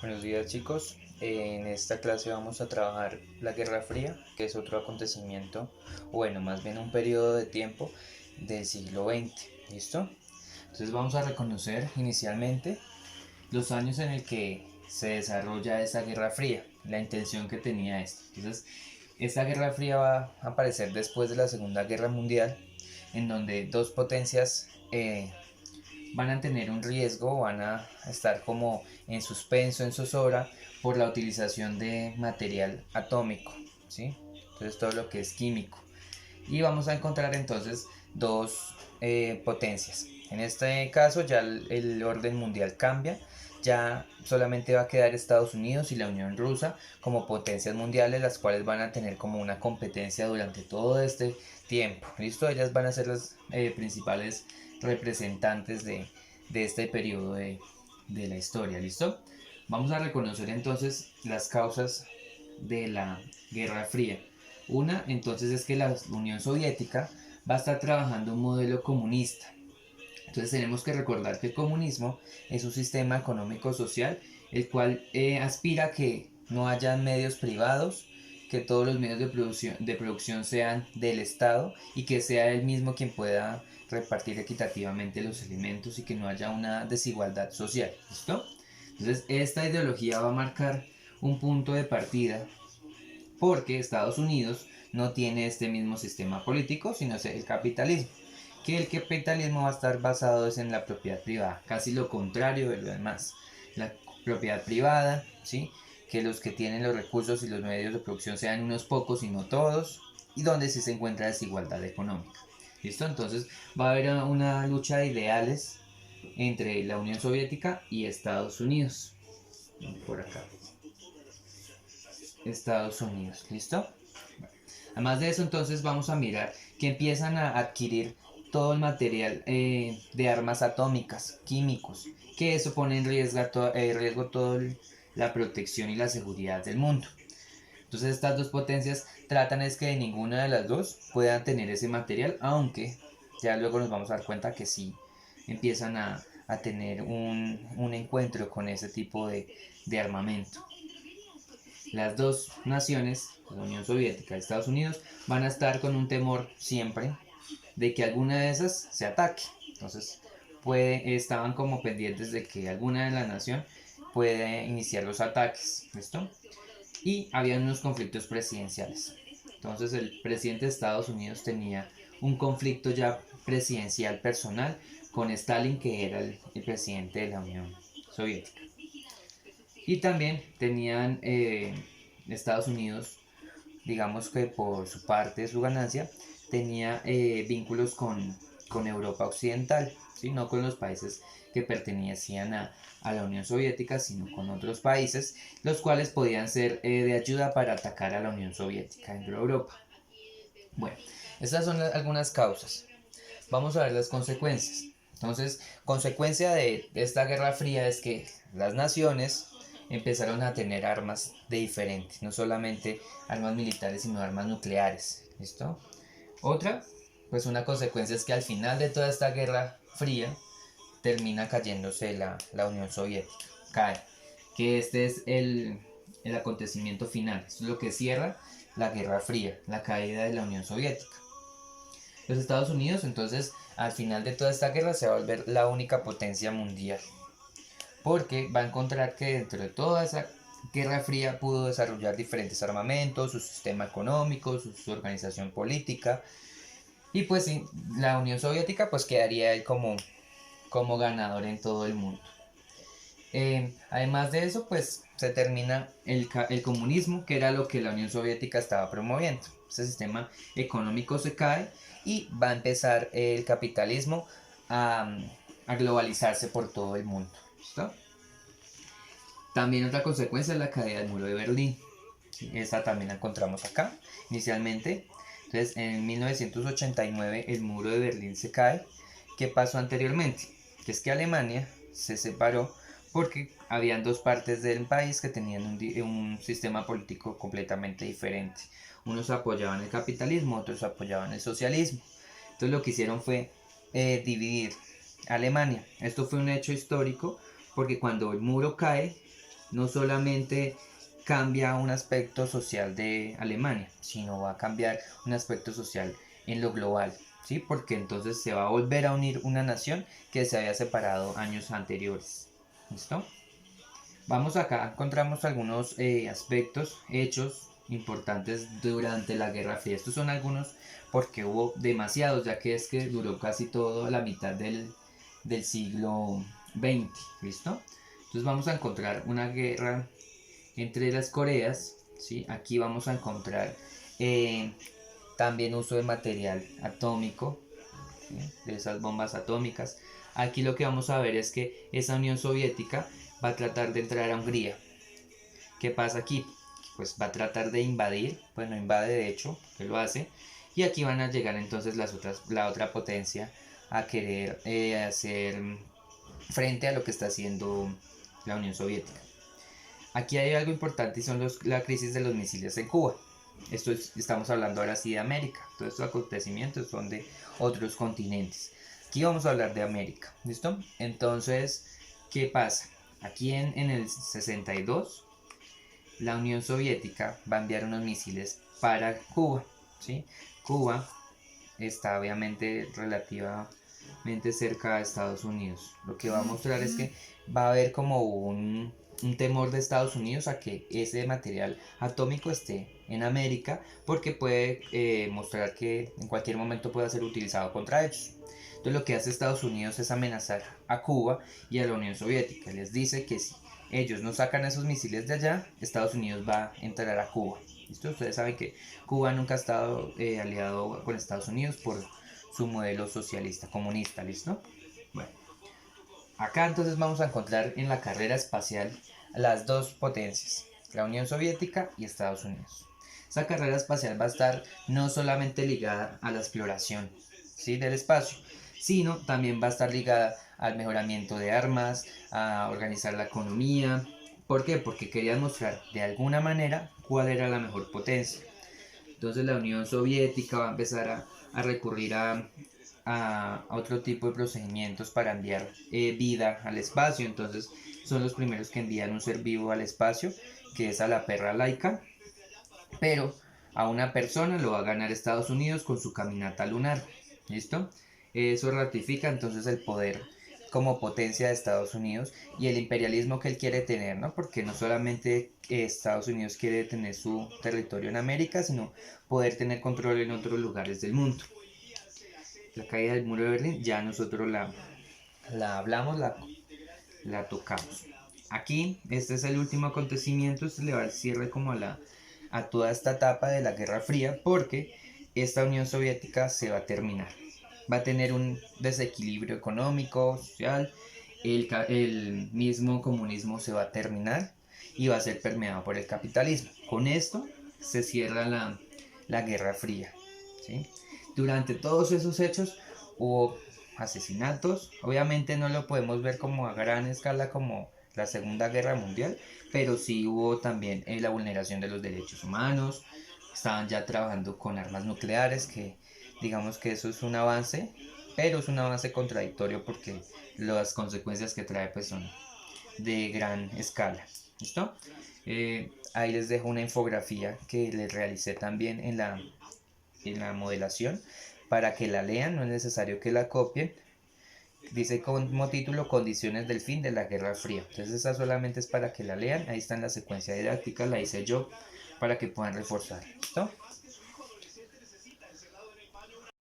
Buenos días chicos, en esta clase vamos a trabajar la Guerra Fría, que es otro acontecimiento, bueno, más bien un periodo de tiempo del siglo XX, ¿listo? Entonces vamos a reconocer inicialmente los años en el que se desarrolla esa Guerra Fría, la intención que tenía esta. Entonces, esta Guerra Fría va a aparecer después de la Segunda Guerra Mundial, en donde dos potencias van a tener un riesgo, van a estar como en suspenso, en zozobra, por la utilización de material atómico, ¿sí? Entonces todo lo que es químico. Y vamos a encontrar entonces dos potencias. En este caso ya el orden mundial cambia, ya solamente va a quedar Estados Unidos y la Unión Rusa como potencias mundiales, las cuales van a tener como una competencia durante todo este tiempo. ¿Listo? Ellas van a ser las principales representantes de este periodo de la historia. ¿Listo? Vamos a reconocer entonces las causas de la Guerra Fría. Una, entonces, es que la Unión Soviética va a estar trabajando un modelo comunista. Entonces tenemos que recordar que el comunismo es un sistema económico social el cual aspira a que no haya medios privados, que todos los medios de producción sean del Estado y que sea él mismo quien pueda repartir equitativamente los alimentos y que no haya una desigualdad social. ¿Listo? Entonces esta ideología va a marcar un punto de partida porque Estados Unidos no tiene este mismo sistema político, sino es el capitalismo. Que el capitalismo va a estar basado en la propiedad privada, casi lo contrario de lo demás. La propiedad privada, ¿sí? Que los que tienen los recursos y los medios de producción sean unos pocos y no todos, y donde sí se encuentra desigualdad económica. ¿Listo? Entonces va a haber una lucha de ideales entre la Unión Soviética y Estados Unidos. Por acá. Estados Unidos, ¿listo? Además de eso, entonces vamos a mirar que empiezan a adquirir todo el material de armas atómicas, químicos, que eso pone en riesgo toda la protección y la seguridad del mundo. Entonces estas dos potencias tratan es que de ninguna de las dos puedan tener ese material, aunque ya luego nos vamos a dar cuenta que sí empiezan a tener un encuentro con ese tipo de armamento. Las dos naciones, la Unión Soviética y Estados Unidos, van a estar con un temor siempre de que alguna de esas se ataque. Entonces, estaban como pendientes de que alguna de la nación puede iniciar los ataques. ¿Listo? Y había unos conflictos presidenciales. Entonces, el presidente de Estados Unidos tenía un conflicto ya presidencial personal con Stalin, que era el presidente de la Unión Soviética. Y también tenían Estados Unidos, digamos que por su parte, su ganancia, tenía vínculos con Europa Occidental, ¿sí? No con los países que pertenecían a la Unión Soviética, sino con otros países, los cuales podían ser de ayuda para atacar a la Unión Soviética dentro de Europa. Bueno, estas son algunas causas. Vamos a ver las consecuencias. Entonces, consecuencia de esta Guerra Fría es que las naciones empezaron a tener armas de diferentes, no solamente armas militares, sino armas nucleares. ¿Listo? Otra, pues una consecuencia es que al final de toda esta Guerra Fría termina cayéndose la Unión Soviética. Cae. Que este es el acontecimiento final. Esto es lo que cierra la Guerra Fría, la caída de la Unión Soviética. Los Estados Unidos, entonces, al final de toda esta guerra se va a volver la única potencia mundial, porque va a encontrar que dentro de toda esa Guerra Fría pudo desarrollar diferentes armamentos, su sistema económico, su organización política, y pues sí, la Unión Soviética pues quedaría ahí como ganador en todo el mundo. Además de eso, pues se termina el comunismo, que era lo que la Unión Soviética estaba promoviendo. Ese sistema económico se cae y va a empezar el capitalismo a, a globalizarse por todo el mundo. ¿Listo? También otra consecuencia es la caída del muro de Berlín. ¿Sí? Esta también la encontramos acá, inicialmente. Entonces, en 1989 el muro de Berlín se cae. ¿Qué pasó anteriormente? Que es que Alemania se separó porque habían dos partes del país que tenían un sistema político completamente diferente. Unos apoyaban el capitalismo, otros apoyaban el socialismo. Entonces lo que hicieron fue dividir Alemania. Esto fue un hecho histórico porque cuando el muro cae, no solamente cambia un aspecto social de Alemania, sino va a cambiar un aspecto social en lo global, ¿sí? Porque entonces se va a volver a unir una nación que se había separado años anteriores. ¿Listo? Vamos acá, encontramos algunos aspectos, hechos importantes durante la Guerra Fría. Estos son algunos porque hubo demasiados, ya que es que duró casi toda la mitad del siglo XX, ¿listo? Entonces vamos a encontrar una guerra entre las Coreas, ¿sí? Aquí vamos a encontrar eh, también uso de material atómico, ¿sí? De esas bombas atómicas. Aquí lo que vamos a ver es que esa Unión Soviética va a tratar de entrar a Hungría. ¿Qué pasa aquí? Pues va a tratar de invadir, pues no invade de hecho, que lo hace, y aquí van a llegar entonces la otra potencia a querer hacer frente a lo que está haciendo la Unión Soviética. Aquí hay algo importante y son la crisis de los misiles en Cuba. Estamos hablando ahora sí de América. Todos estos acontecimientos son de otros continentes. Aquí vamos a hablar de América. ¿Listo? Entonces, ¿qué pasa? Aquí en el 62, la Unión Soviética va a enviar unos misiles para Cuba. ¿Sí? Cuba está obviamente relativamente cerca de Estados Unidos. Lo que va a mostrar es que va a haber como un temor de Estados Unidos a que ese material atómico esté en América porque puede mostrar que en cualquier momento pueda ser utilizado contra ellos. Entonces lo que hace Estados Unidos es amenazar a Cuba y a la Unión Soviética. Les dice que si ellos no sacan esos misiles de allá, Estados Unidos va a entrar a Cuba. ¿Listo? Ustedes saben que Cuba nunca ha estado aliado con Estados Unidos por su modelo socialista comunista. ¿Listo? Bueno, acá entonces vamos a encontrar en la carrera espacial las dos potencias, la Unión Soviética y Estados Unidos. Esa carrera espacial va a estar no solamente ligada a la exploración, ¿sí?, del espacio, sino también va a estar ligada al mejoramiento de armas, a organizar la economía. ¿Por qué? Porque querían mostrar de alguna manera cuál era la mejor potencia. Entonces la Unión Soviética va a empezar a recurrir a otro tipo de procedimientos para enviar vida al espacio. Entonces son los primeros que envían un ser vivo al espacio, que es a la perra laica, pero a una persona lo va a ganar Estados Unidos con su caminata lunar. ¿Listo? Eso ratifica entonces el poder como potencia de Estados Unidos y el imperialismo que él quiere tener, ¿no? Porque no solamente Estados Unidos quiere tener su territorio en América, sino poder tener control en otros lugares del mundo. La caída del muro de Berlín, ya nosotros la hablamos, la tocamos. Aquí, este es el último acontecimiento, este le va al cierre como a toda esta etapa de la Guerra Fría, porque esta Unión Soviética se va a terminar. Va a tener un desequilibrio económico, social, el mismo comunismo se va a terminar y va a ser permeado por el capitalismo. Con esto se cierra la Guerra Fría, ¿sí? Durante todos esos hechos hubo asesinatos, obviamente no lo podemos ver como a gran escala como la Segunda Guerra Mundial, pero sí hubo también la vulneración de los derechos humanos, estaban ya trabajando con armas nucleares, que digamos que eso es un avance, pero es un avance contradictorio porque las consecuencias que trae pues son de gran escala. ¿Listo? Ahí les dejo una infografía que les realicé también en la modelación para que la lean, no es necesario que la copien. Dice como título Condiciones del fin de la Guerra Fría. Entonces esa solamente es para que la lean. Ahí está en la secuencia didáctica, la hice yo para que puedan reforzar. ¿Listo?